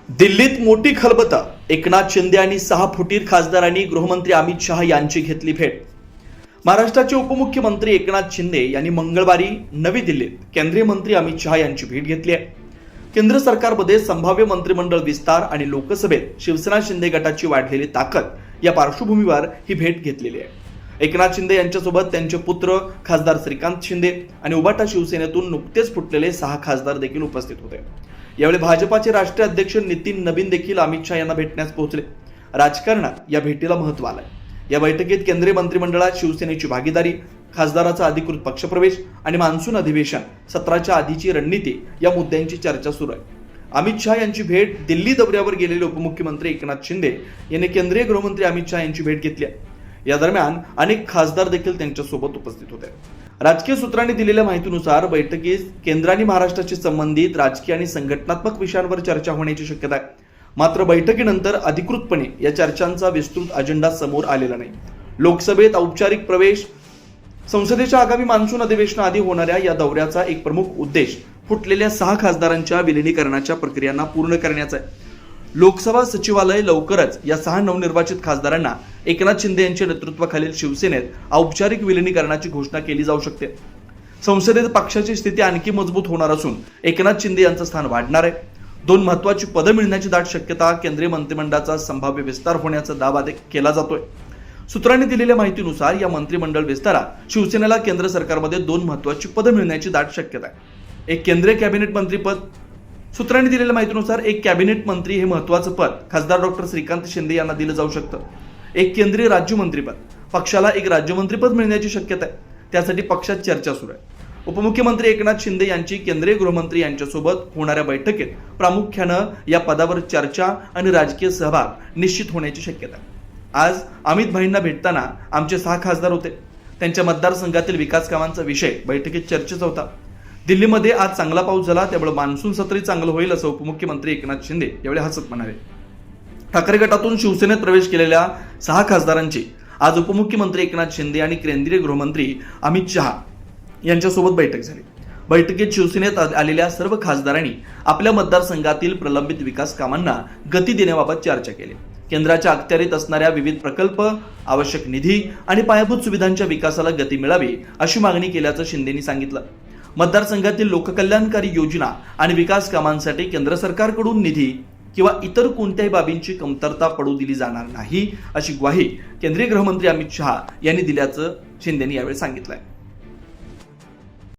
दिल्लीत मोठी खलबतं. एकनाथ शिंदे आणि 6 फुटीर खासदारांनी गृहमंत्री अमित शहा यांची घेतली भेट. महाराष्ट्राचे उपमुख्यमंत्री एकनाथ शिंदे यांनी मंगळवारी नवी दिल्लीत केंद्रीय मंत्री अमित शहा यांची भेट घेतली आहे. केंद्र सरकारमध्ये संभाव्य मंत्रिमंडळ विस्तार आणि लोकसभेत शिवसेना शिंदे गटाची वाढलेली ताकद या पार्श्वभूमीवर ही भेट घेतलेली आहे. एकनाथ शिंदे यांच्यासोबत त्यांचे पुत्र खासदार श्रीकांत शिंदे आणि उबाटा शिवसेनेतून नुकतेच फुटलेले 6 खासदार देखील उपस्थित होते. यावेळी भाजपाचे राष्ट्रीय अध्यक्ष नितीन नबीन देखील अमित शहा यांना भेटण्यास पोहोचले. राजकारणात या भेटीला महत्त्व आलंय. या बैठकीत केंद्रीय मंत्रिमंडळात शिवसेनेची भागीदारी, खासदाराचा अधिकृत पक्षप्रवेश आणि मान्सून अधिवेशन सत्राच्या आधीची रणनीती या मुद्द्यांची चर्चा सुरू आहे. अमित शहा यांची भेट. दिल्ली दौऱ्यावर गेलेले उपमुख्यमंत्री एकनाथ शिंदे यांनी केंद्रीय गृहमंत्री अमित शहा यांची भेट घेतली. या दरम्यान अनेक खासदार देखील त्यांच्यासोबत उपस्थित होते. राजकीय सूत्रांनी दिलेल्या माहितीनुसार बैठकीत केंद्र आणि महाराष्ट्राशी संबंधित राजकीय आणि संघटनात्मक विषयांवर चर्चा होण्याची शक्यता आहे. मात्र बैठकीनंतर अधिकृतपणे या चर्चांचा विस्तृत अजेंडा समोर आलेला नाही. लोकसभेत औपचारिक प्रवेश, संसदेच्या आगामी मान्सून अधिवेशनाआधी होणाऱ्या या दौऱ्याचा एक प्रमुख उद्देश फुटलेल्या 6 खासदारांच्या विलिनीकरणाच्या प्रक्रियांना पूर्ण करण्याचा आहे. लोकसभा सचिवालय लवकरच या 6 नवनिर्वाचित खासदारांना एकनाथ शिंदे यांच्या नेतृत्वाखालील शिवसेनेत औपचारिक विलिनीकरणाची घोषणा केली जाऊ शकते. संसदेत पक्षाची स्थिती आणखी मजबूत होणार असून एकनाथ शिंदे यांचं स्थान वाढणार आहे. 2 महत्त्वाची पदं मिळण्याची दाट शक्यता, केंद्रीय मंत्रिमंडळाचा संभाव्य विस्तार एक दावा केला जातोय. सूत्रांनी दिलेल्या माहितीनुसार या मंत्रिमंडळ विस्तारात शिवसेनेला केंद्र सरकारमध्ये 2 महत्त्वाची पदं मिळण्याची दाट शक्यता आहे. एक केंद्रीय कॅबिनेट मंत्रीपद. सूत्रांनी दिलेल्या माहितीनुसार एक कॅबिनेट मंत्री हे महत्त्वाचं पद खासदार डॉक्टर श्रीकांत शिंदे यांना दिलं जाऊ शकतं. एक केंद्रीय राज्यमंत्रीपद. पक्षाला एक राज्यमंत्रीपद मिळण्याची शक्यता आहे. त्यासाठी पक्षात चर्चा सुरू आहे. उपमुख्यमंत्री एकनाथ शिंदे यांची केंद्रीय गृहमंत्री यांच्यासोबत होणाऱ्या बैठकीत प्रामुख्यानं या पदावर चर्चा आणि राजकीय सहभाग निश्चित होण्याची शक्यता आहे. आज अमित भाईंना भेटताना आमचे 6 खासदार होते. त्यांच्या मतदारसंघातील विकास कामांचा विषय बैठकीत चर्चेचा होता. दिल्लीमध्ये आज चांगला पाऊस झाला, त्यामुळे मान्सून सत्रही चांगलं होईल असं उपमुख्यमंत्री एकनाथ शिंदे यावेळी हसत म्हणाले. ठाकरे गटातून शिवसेनेत प्रवेश केलेल्या 6 खासदारांची आज उपमुख्यमंत्री एकनाथ शिंदे आणि केंद्रीय गृहमंत्री अमित शहा यांच्यासोबत बैठक झाली. बैठकीत शिवसेनेत आलेल्या सर्व खासदारांनी आपल्या मतदारसंघातील प्रलंबित विकास कामांना गती देण्याबाबत चर्चा केली. केंद्राच्या अखत्यारीत असणाऱ्या विविध प्रकल्प, आवश्यक निधी आणि पायाभूत सुविधांच्या विकासाला गती मिळावी अशी मागणी केल्याचं शिंदेंनी सांगितलं. मतदारसंघातील लोककल्याणकारी योजना आणि विकास कामांसाठी केंद्र सरकारकडून निधी किंवा इतर कोणत्याही बाबींची कमतरता पडू दिली जाणार नाही अशी ग्वाही केंद्रीय गृहमंत्री अमित शहा यांनी दिल्याचं शिंदेंनी यावेळी सांगितलंय.